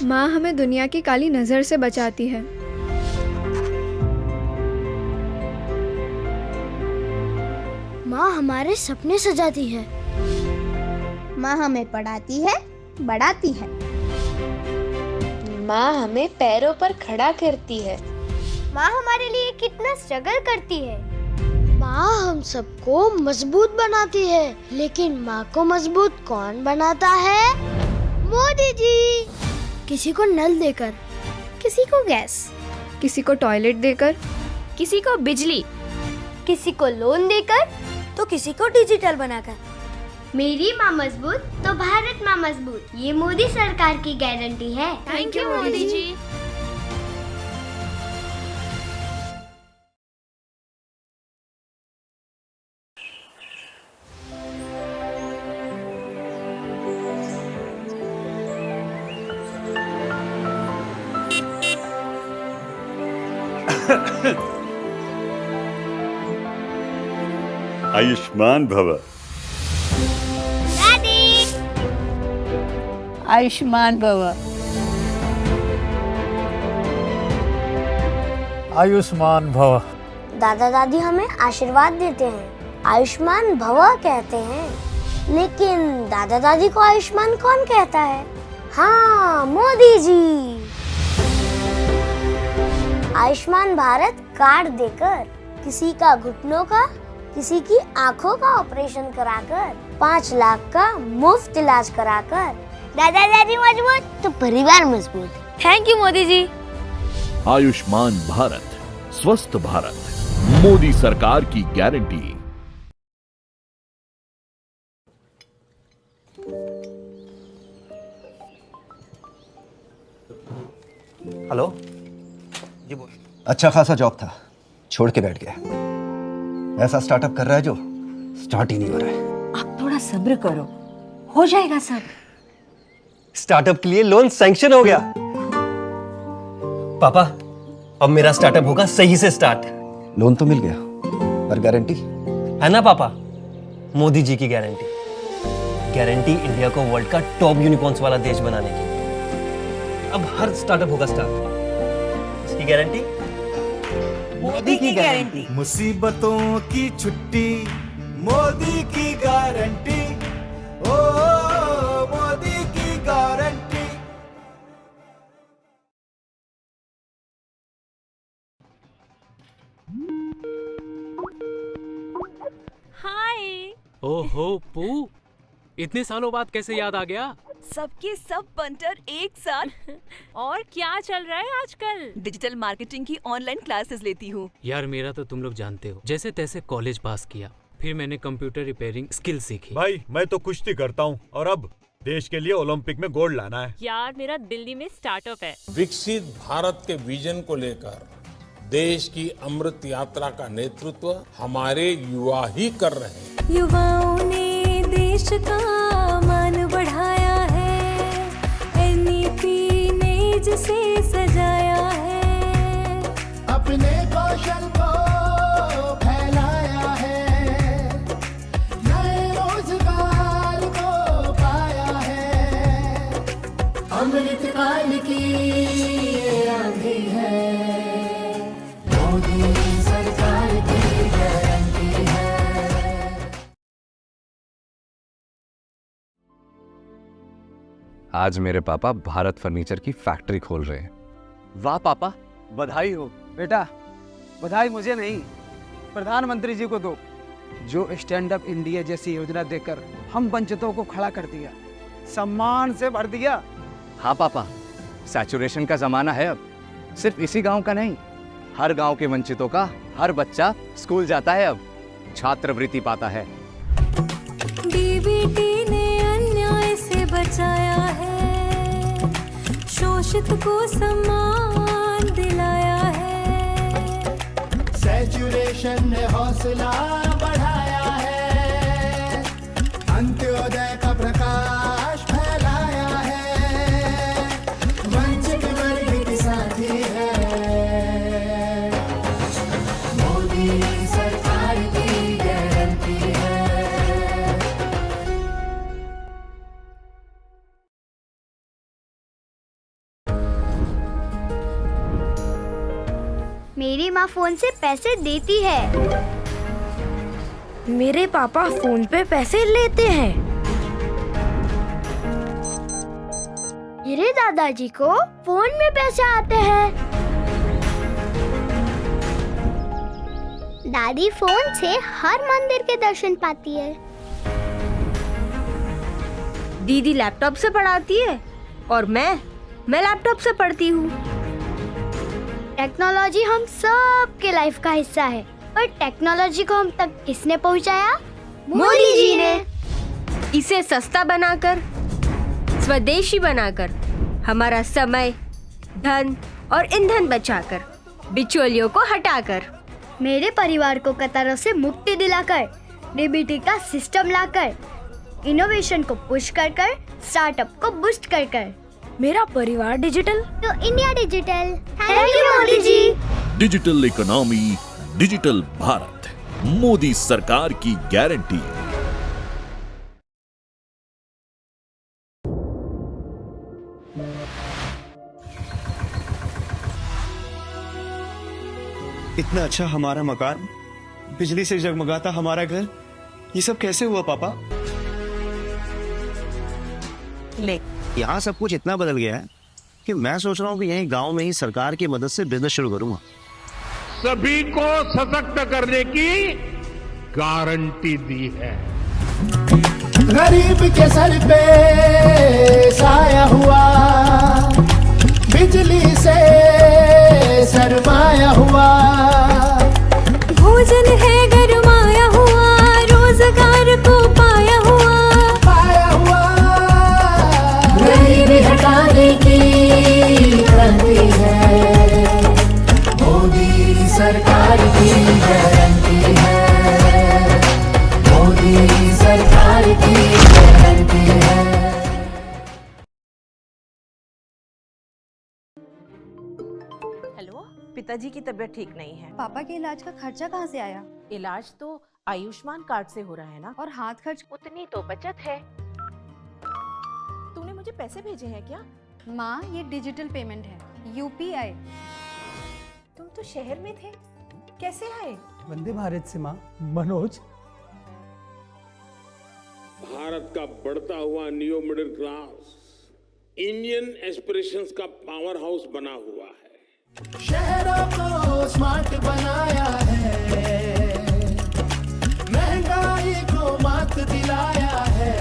माँ हमें दुनिया की काली नज़र से बचाती है। माँ हमारे सपने सजाती है। माँ हमें पढ़ाती है, बढ़ाती है। माँ हमें पैरों पर खड़ा करती है। माँ हमारे लिए कितना स्ट्रगल करती है। माँ हम सबको मजबूत बनाती है, लेकिन माँ को मजबूत कौन बनाता है? मोदी जी। किसी को नल देकर, किसी को गैस, किसी को टॉयलेट देकर, किसी को बिजली, किसी को लोन देकर, तो किसी को डिजिटल बनाकर। मेरी माँ मजबूत तो भारत माँ मजबूत, ये मोदी सरकार की गारंटी है। थैंक यू मोदी जी। आयुष्मान भव। आयुष्मान भव। आयुष्मान भव। दादा दादी हमें आशीर्वाद देते हैं, आयुष्मान भव कहते हैं, लेकिन दादा दादी को आयुष्मान कौन कहता है? हाँ, मोदी जी। आयुष्मान भारत कार्ड देकर किसी का घुटनों का, किसी की आंखों का ऑपरेशन कराकर 5 लाख का मुफ्त इलाज कराकर दादा दादी मजबूत तो परिवार मजबूत। थैंक यू मोदी जी। आयुष्मान भारत, स्वस्थ भारत, मोदी सरकार की गारंटी। हेलो जी बोल। अच्छा खासा जॉब था, छोड़ के बैठ गया। ऐसा स्टार्टअप कर रहा है जो स्टार्ट ही नहीं हो रहा है। आप थोड़ा सब्र करो, हो जाएगा सब। स्टार्टअप के लिए लोन सैंक्शन हो गया। पापा, अब मेरा स्टार्टअप होगा सही से स्टार्ट। लोन तो मिल गया, पर गारंटी है ना पापा? मोदी जी की गारंटी। गारंटी इंडिया को वर्ल्ड का टॉप यूनिकॉर्न्स वाला देश बनाने की। अब हर स्टार्टअप होगा स्टार्ट। इसकी गारंटी मोदी की गारंटी। मुसीबतों की छुट्टी, मोदी की गारंटी। ओ मोदी की गारंटी। हाय। ओहो पू, इतने सालों बाद कैसे याद आ गया? सबके सब बंटर एक साथ। और क्या चल रहा है आजकल? डिजिटल मार्केटिंग की ऑनलाइन क्लासेस लेती हूँ। यार मेरा तो तुम लोग जानते हो, जैसे तैसे कॉलेज पास किया, फिर मैंने कंप्यूटर रिपेयरिंग स्किल सीखी। भाई मैं तो कुश्ती करता हूँ और अब देश के लिए ओलंपिक में गोल्ड लाना है। यार मेरा दिल्ली में स्टार्टअप है। विकसित भारत के विजन को लेकर देश की अमृत यात्रा का नेतृत्व हमारे युवा ही कर रहे हैं। युवाओं ने देश का मान बढ़ाया है, एनईपी ने जिसे सजाया है, अपने कौशल को फैलाया है, नए रोजगार को पाया है, अमृत काल की ये आंधी है, मोदी सरकार की गारंटी है। आज मेरे पापा भारत फर्नीचर की फैक्ट्री खोल रहे हैं। वाह पापा, बधाई हो। बेटा, बधाई मुझे नहीं, प्रधानमंत्री जी को दो, जो स्टैंड अप इंडिया जैसी योजना देकर हम वंचितों को खड़ा कर दिया, सम्मान से भर दिया। हाँ पापा, सैचुरेशन का जमाना है अब। सिर्फ इसी गांव का नहीं, हर गांव के वंचितों का हर बच्चा स्कूल जाता है, अब छात्रवृत्ति पाता है। डीबीटी ने अन्याय से बचाया है, शोषित को सम्मान दिलाया है, सैचुरेशन ने हौसला बढ़ाया है, अंत्योदय का प्रकाश फैलाया है, वंचित वर्ग के साथी है, मोदी सरकार की गारंटी है। मेरी माँ फोन से पैसे देती है। मेरे पापा फोन पे पैसे लेते हैं। मेरे दादाजी को फोन में पैसे आते हैं। दादी फोन से हर मंदिर के दर्शन पाती है। दीदी लैपटॉप से पढ़ाती है और मैं लैपटॉप से पढ़ती हूँ। टेक्नोलॉजी हम सब के लाइफ का हिस्सा है, पर टेक्नोलॉजी को हम तक किसने पहुँचाया? मोदी जी ने। इसे सस्ता बनाकर, स्वदेशी बनाकर, हमारा समय, धन और ईंधन बचाकर, बिचौलियों को हटाकर, मेरे परिवार को कतारों से मुक्ति दिलाकर, डीबीटी का सिस्टम लाकर, इनोवेशन को पुश कर स्टार्टअप को बूस्ट कर। मेरा परिवार डिजिटल तो India digital. Thank you Modi ji. Digital economy, digital Bharat, Modi सरकार की गारंटी। इतना अच्छा हमारा मकान, बिजली से जगमगाता हमारा घर, ये सब कैसे हुआ पापा? ले, यहाँ सब कुछ इतना बदल गया है कि मैं सोच रहा हूँ कि यहीं गांव में ही सरकार की मदद से बिजनेस शुरू करूंगा। सभी को सशक्त करने की गारंटी दी है। गरीब के सर पे साया हुआ, बिजली से सरमाया हुआ, भोजन है गरमाया हुआ, रोजगार को पाया हुआ, गरीबी हटाने की क्रांति है, मोदी सरकार की गारंटी है, मोदी सरकार की गारंटी है। हेलो, पिताजी की तबीयत ठीक नहीं है। पापा के इलाज का खर्चा कहाँ से आया? इलाज तो आयुष्मान कार्ड से हो रहा है ना। और हाथ खर्च? उतनी तो बचत है। तूने मुझे पैसे भेजे हैं क्या? माँ, ये डिजिटल पेमेंट है, UPI। तुम तो शहर में थे, कैसे आए? वंदे भारत से माँ। मनोज, भारत का बढ़ता हुआ new middle class Indian aspirations का पावर हाउस बना हुआ है। शहरों को स्मार्ट बनाया है, महंगाई को मात दिलाया है,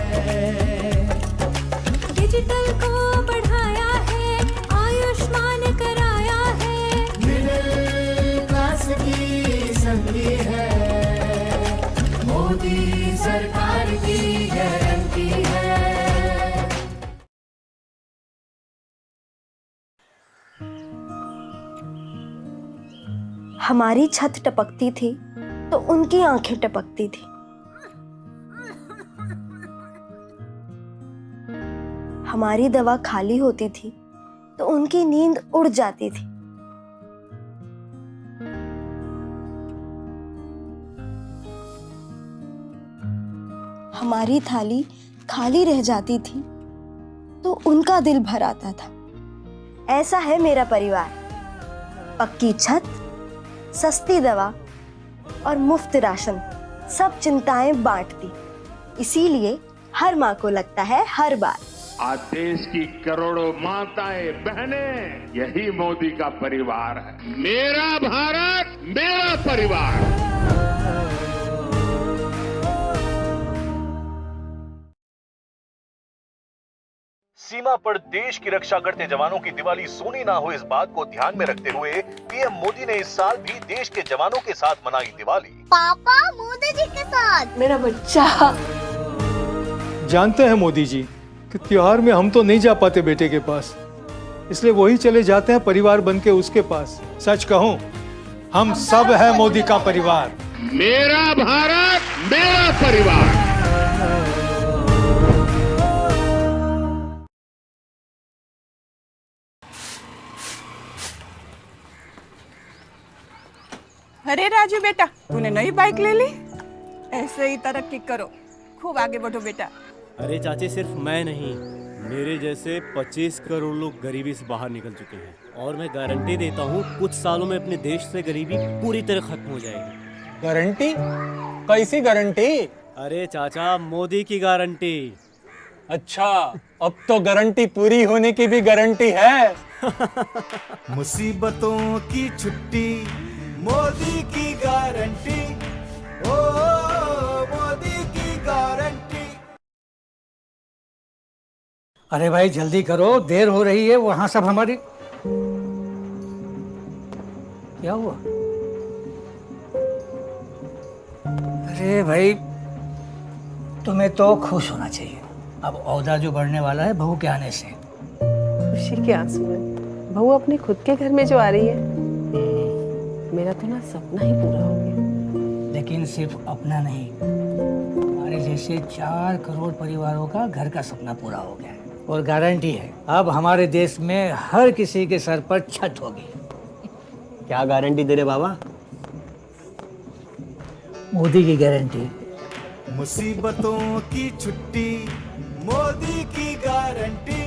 डिजिटल को बढ़ाया है, आयुष्मान कराया है, मिडिल क्लास की संगी है, मोदी सरकार की गारंटी है। हमारी छत टपकती थी तो उनकी आंखें टपकती थी। हमारी दवा खाली होती थी तो उनकी नींद उड़ जाती थी। हमारी थाली खाली रह जाती थी तो उनका दिल भर आता था। ऐसा है मेरा परिवार, पक्की छत, सस्ती दवा और मुफ्त राशन, सब चिंताएं बांटती। इसीलिए हर माँ को लगता है हर बार आज देश की करोड़ों माताएं बहनें, यही मोदी का परिवार है। मेरा भारत, मेरा परिवार। सीमा पर देश की रक्षा करते जवानों की दिवाली सोनी ना हो, इस बात को ध्यान में रखते हुए पीएम मोदी ने इस साल भी देश के जवानों के साथ मनाई दिवाली। पापा, मोदी जी के साथ। मेरा बच्चा। जानते हैं मोदी जी कि त्योहार में हम तो नहीं जा पाते बेटे के पास, इसलिए वही चले जाते हैं परिवार बन के उसके पास। सच कहूं, हम सब है मोदी का परिवार। मेरा भारत, मेरा परिवार। अरे राजू बेटा, तूने नई बाइक ले ली? ऐसे ही तरक्की करो, खूब आगे बढ़ो बेटा। अरे चाची, सिर्फ मैं नहीं, मेरे जैसे 25 करोड़ लोग गरीबी से बाहर निकल चुके हैं और मैं गारंटी देता हूँ कुछ सालों में अपने देश से गरीबी पूरी तरह खत्म हो जाएगी। गारंटी? कैसी गारंटी? अरे चाचा, मोदी की गारंटी। अच्छा, अब तो गारंटी पूरी होने की भी गारंटी है। मुसीबतों की छुट्टी, मोदी की गारंटी, ओ मोदी की गारंटी। अरे भाई जल्दी करो, देर हो रही है। वहां सब हमारी क्या हुआ? अरे भाई तुम्हें तो खुश होना चाहिए, अब औदा जो बढ़ने वाला है बहू के आने से। खुशी के आंसू है। बहू अपने खुद के घर में जो आ रही है, मेरा तो ना सपना ही पूरा हो गया। लेकिन सिर्फ अपना नहीं, हमारे जैसे 4 करोड़ परिवारों का घर का सपना पूरा हो गया है। और गारंटी है अब हमारे देश में हर किसी के सर पर छत होगी। क्या गारंटी दे रहे बाबा? मोदी की गारंटी। मुसीबतों की छुट्टी, मोदी की गारंटी।